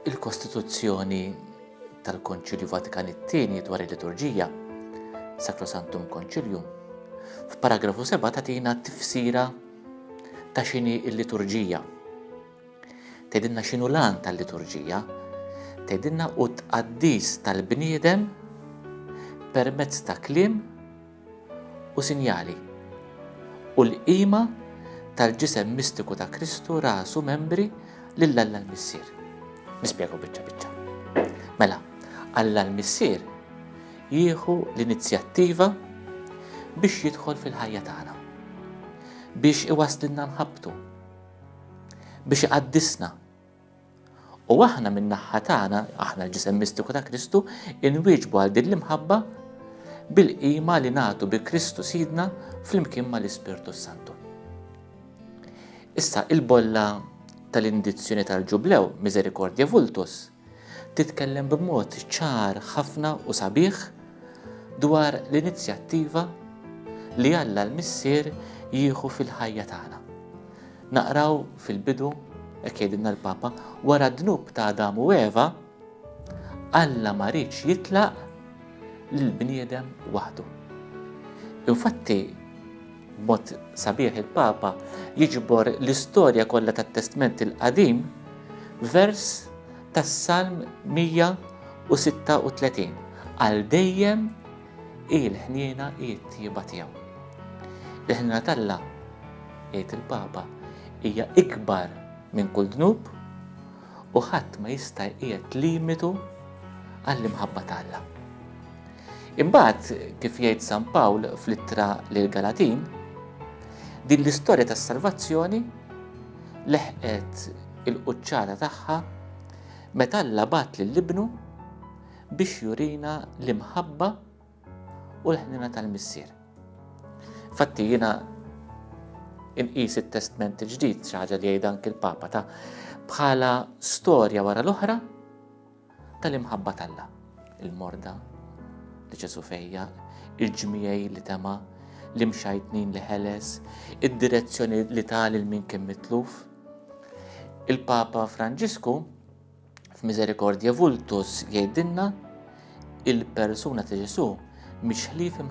Il-Kostituzzjoni tal-Konċilju Vatikan II dwar il-liturġija, Sacrosanctum Concilium, f'paragrafu 7 tagħtina tifsira ta' x'inhi l-liturġija. Tgħidilna x'inhu l-għan tal-liturġija, tgħidilna u tqaddis tal-bniedem permezz ta' kliem u sinjali u l-qima tal-ġisem mistiku ta' Kristu rasu membri lill-Alla l-Missier. Nispjegaw biċċa. Mela, Alla l-Missier jieħu l-inizjattiva biex jidħol fil-ħajja tagħna, biex iwaslilna nħabbtu, biex iqaddisna. U aħna min-naħa tagħna, aħna l-ġisem mistiku ta' Kristu, inwieġbu għal din l-imħabba bil-qima li nagħtu bi Kristu Sidna flimkien mal-Ispirtu Santu. Issa il-bolla tal-indizzjoni tal-Ġublew, Misericordie Vultus, titkellem b'mod ċar ħafna u sabiħ dwar l-inizjattiva li Alla l-Missier jieħu fil-ħajja tagħna. Naqraw fil-bidu, hekk jgħidilna l-Papa, wara d-dnub ta' Adam u Eva, Alla ma rridx jitlaq lill-bniedem waħdu. Infatti, b'mod sabiħ il-Papa jiġbor l-istorja kollha tat-Testament il-Qadim vers tas-Salm 136 għal dejjem il-ħniena it-tieba tiegħu. Il-ħniena tal-Alla, jgħid il-Papa, hija ikbar minn kull dnub u ħadd ma jista' jqiegħed limitu għall-imħabba tal-Alla. Imbagħad kif jgħid San Pawl fl-ittra lil-Galatin, din l-istorja tas-salvazzjoni leħqet il-quċċata tagħha meta Alla bagħat lill-Ibnu biex jurina l-imħabba u l-ħniena tal-Missier. Fatti jiena inqis it-Testament il-ġdid xi ħaġa li jgħid anke il-Papa ta' bħala storja wara l-oħra tal-imħabba tal-Alla. Il-morda li Ġesu fejja, il-ġmiegħ li tema, l-imxajtnin li ħeles, id-direzzjoni li tal min kien mitluf. Il-Papa Franġisku f'Misericordie Vultus jgħidilna il-persuna ta' Ġesu mhix ħlief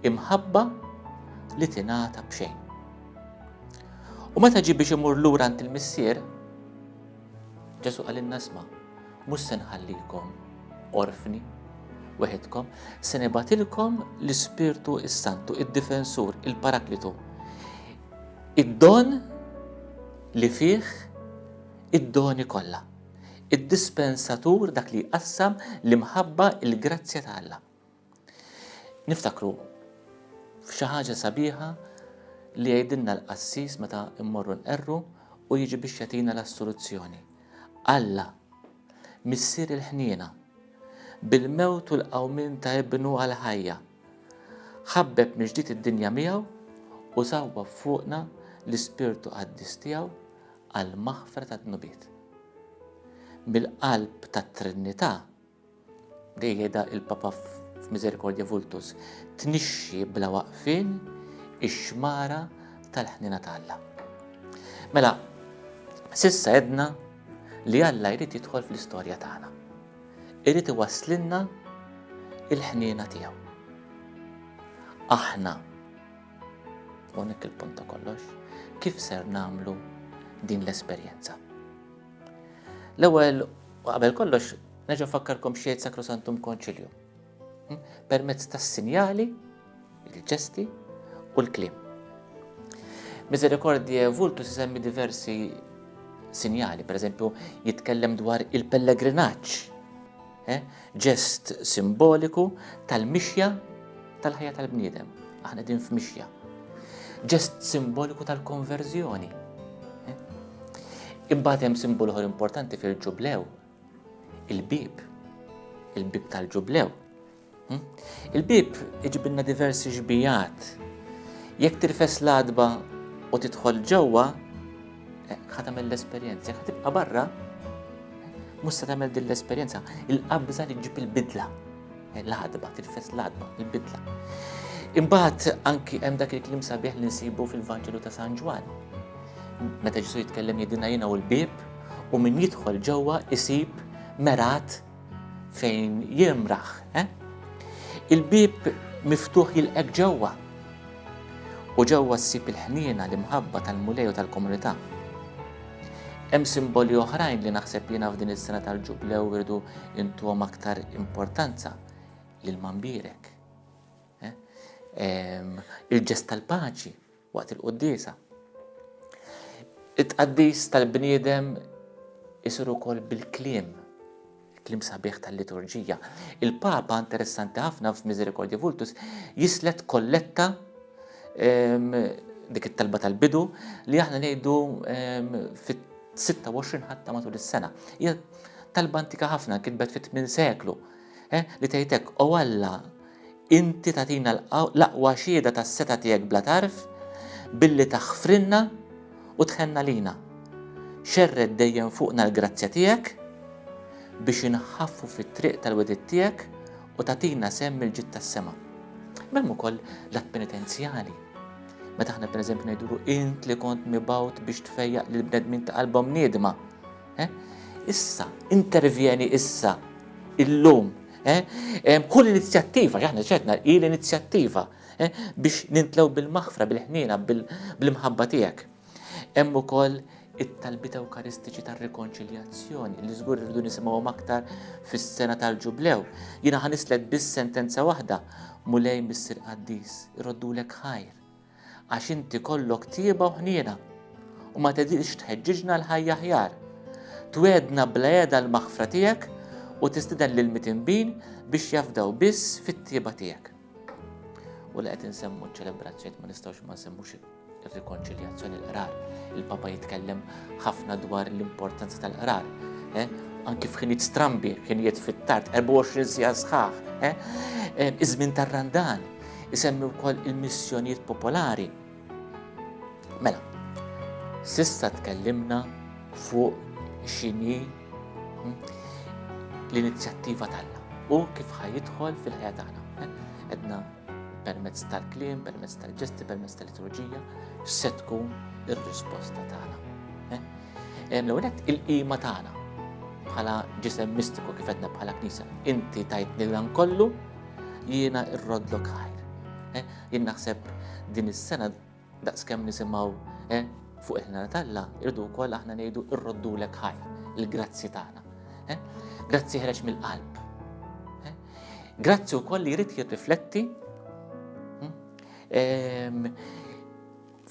imħabba li tingħata b'xejn. U meta ġie biex imur lura għand il-Missier, Ġesu qalilna isma' mhux se nħallikom orfni weħedkom, se nibgħatilkom l-Ispirtu s-Santu, id-Difensur, il-Paraklitu. Id-don li fih id-doni kollha. Id-dispensatur dak li jqassam l-imħabba il-grazzja ta' Alla. Niftakru f'xi ħaġa sabiħa li jgħidilna l-qassis meta mmorru nqerru u jiġi biex jagħtina l-assoluzzjoni. Alla, Missier il-ħniena, bil-mewt u l-qawmin ta' ibnu għal-ħajja, ħabbeb minn ġdid id-dinja miegħu u sawwa fuqna l-Ispirtu Qaddis tiegħu għall-maħfra tad-dnubiet. Bil-qalb tat-Trinità, li jgħidha il-Papa f'Misericordie Vultus, tnixxi bla waqfien ix-xmara tal-ħniena ta' Alla. Mela, sissa għedna li Alla jrid jidħol fl-istorja tagħna. Irid iwaslilna il-ħniena tiegħu. Aħna, hawnhekk il-punt ta' kollox, kif ser nagħmlu din l-esperjenza? L-ewwel qabel kollox nerġa' nfakkarkom x'jgħid Sacrosanctum Concilium. Permezz tas-sinjali, il-ġesti u l-kliem. Misericordie Vultus isemmi diversi sinjali, pereżempju jitkellem dwar il-pellegrinaġġ, ġest simboliku tal-mixja tal-ħajja tal-bniedem. Aħna din f'mixja. Ġest simboliku tal-konverżjoni. Imbagħad hemm simbolu importanti fil-ġublew, il-bib tal-ġublew. Il-bib iġibilna diversi ġbijat. Jekk tirfes l-adba u tidħol ġewwa, ħa tagħmel l-esperjenza. Jekk tibqa' barra, mhux se tagħmel din l-esperjenza. Il-qabża li ġib il-bidla. L-adba, tirfes l-adba, il-bidla. Imbagħad anki hemm dak il-kliem sabiħ li nsibu fil-Vanġelu ta' San Ġwan. Meta Ġesu jitkellem jgħidilna jiena u l-bib u min jidħol ġewwa isib merat fejn jimraħ. Il-bib miftuħ jilqek ġewwa u ġewwa ssib il-ħniena l-imħabba tal-mulej u tal-komunità. Hemm simboli oħrajn li naħseb jiena f'din is-sena tal-ġublew irdu intuhom aktar importanza lil mambirek. Il-ġest tal-paċi waqt il-quddiesa. It-tqaddis tal-bniedem isir ukoll bil-kliem, kliem sabiħ tal-liturġija. Il-Papa interessanti ħafna f'Misericordie Vultus jislet kolletta dik it-talba tal-bidu li aħna ngħidu fit-26 ħatta matul is-sena. Hija talba antika ħafna kitbet fit-8 seklu li tgħidlek o Alla inti tagħtina l-aqwa xhieda tas-seta tiegħek bla tarf billi taħfrinna u tħenna lina. Xerred dejjem fuqna l-grazzja tiegħek biex inħaffu fit-triq tal-wedid tiegħek u tagħtina semm il-ġid tas-sema. M'hemm ukoll l-att penitenzjali. Meta aħna pereżempju ngħidulu int li kont mibgħut biex tfejjaq lil bnedmin ta' qalbhom niedma. Issa, intervjeni issa, illum. Kull inizjattiva, aħna ċedna l-inizjattiva biex nintlew bil-maħfra, bil-ħniena, bil-mħabba tiegħek. Hemm ukoll it-talbit ewkaristiċi tar-rikonċiljazzjoni li żgur irridu nisimgħuhom aktar fis-sena tal-ġublew. Jiena ħanislet biss sentenza waħda, mulej Missier Qaddis, irroddulek ħajr għax inti kollok tieba u ħniena u ma tedilx tħeġġiġna l-ħajja aħjar. Twedna bla jeda l-maħfra tiegħek u tistiden lil mitinbin biex jafdaw biss fit-tieba tiegħek. U li qed insemmu ċ-ċelebrazzjonijiet ma nistgħux ma nsemmux il-rikonċiljazzjoni l-qrar. Il-Papa jitkellem ħafna dwar l-importanza tal-qrar. Anki f'ħinijiet strambi, ħinijiet fit-tard, 24 sija sħaħ. Iż-żmien tar-Randan, isemmi wkoll il-missjonijiet popolari. Mela, sissa tkellimna fuq x'inhi l-inizjattiva tagħna u kif ħajidħol fil-ħajja tagħna. Edna permezz tal-kliem, permezz tal-ġesti, permezz tal-liturġija, se tkun ir-risposta tagħna. L-ewwel il-qima tagħna bħala ġisem mistiku kif qedna bħala Knisja. Inti tajtni dan kollu, jiena irrodlok ħajr. Jien naħseb din is-sena daqskemm nisimgħu fuq il-ħna Talla, irdu wkoll aħna ngħidu irroddulek ħajr, il-grazzi tagħna. Grazzi ħreġ mill-qalb. Grazzi wkoll li jrid jirrifletti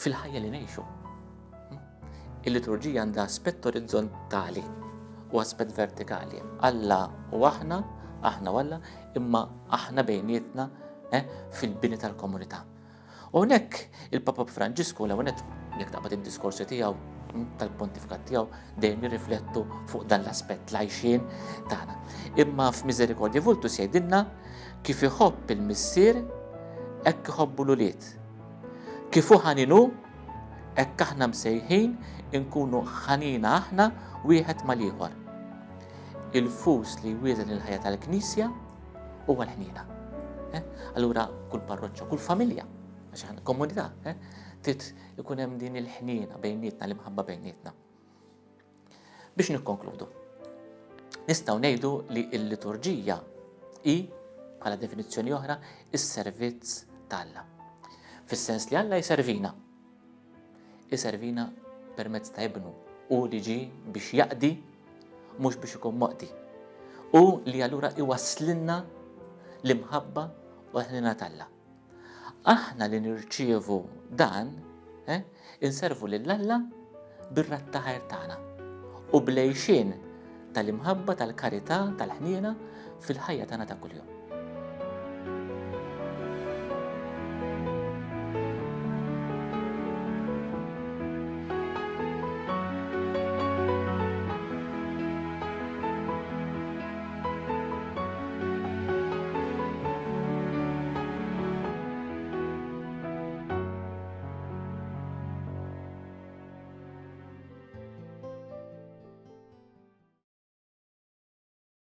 fil-ħajja li ngħixu. Il-liturġija għandha aspett orizzontali u aspett vertikali. Alla u aħna u Alla, imma aħna bejnietna fil-bini tal-komunità. U hekk il-Papa Franġisku l-ewwel jekk taqbad id-diskorsi tiegħu tal-pontifikat tiegħu dejjem jirriflettu fuq dan l-aspett l-għajxien tagħna. Imma f'Misericordie Vultus jgħidilna kif iħobb il-missier hekk iħobbu l-ulied. Kif hu ħaninu hekk aħna msejħin inkunu ħanina aħna wieħed mal-ieħor. Il-fus li jwieżen il-ħajja tal-Knisja huwa l-ħniena. Allura kull parroċċa, kull familja, għax aħna komunità, trid ikun hemm din il-ħniena bejnietna, l-imħabba bejnietna. Biex nikkonkludu, nistgħu ngħidu li l-liturġija hi bħala definizzjoni oħra is-servizz ta' Alla. Fis-sens li Alla jiservina permezz ta' ibnu u li ġi biex jaqdi mhux biex ikun moqdi. U li allura iwasslinna l-imħabba u l-ħniena ta' Alla. Aħna li nirċievu dan, inservu lil Alla bir-ratta ħajr tagħna u blejxin tal-imħabba, tal-karità, tal-ħniena fil-ħajja tagħna ta' kuljum.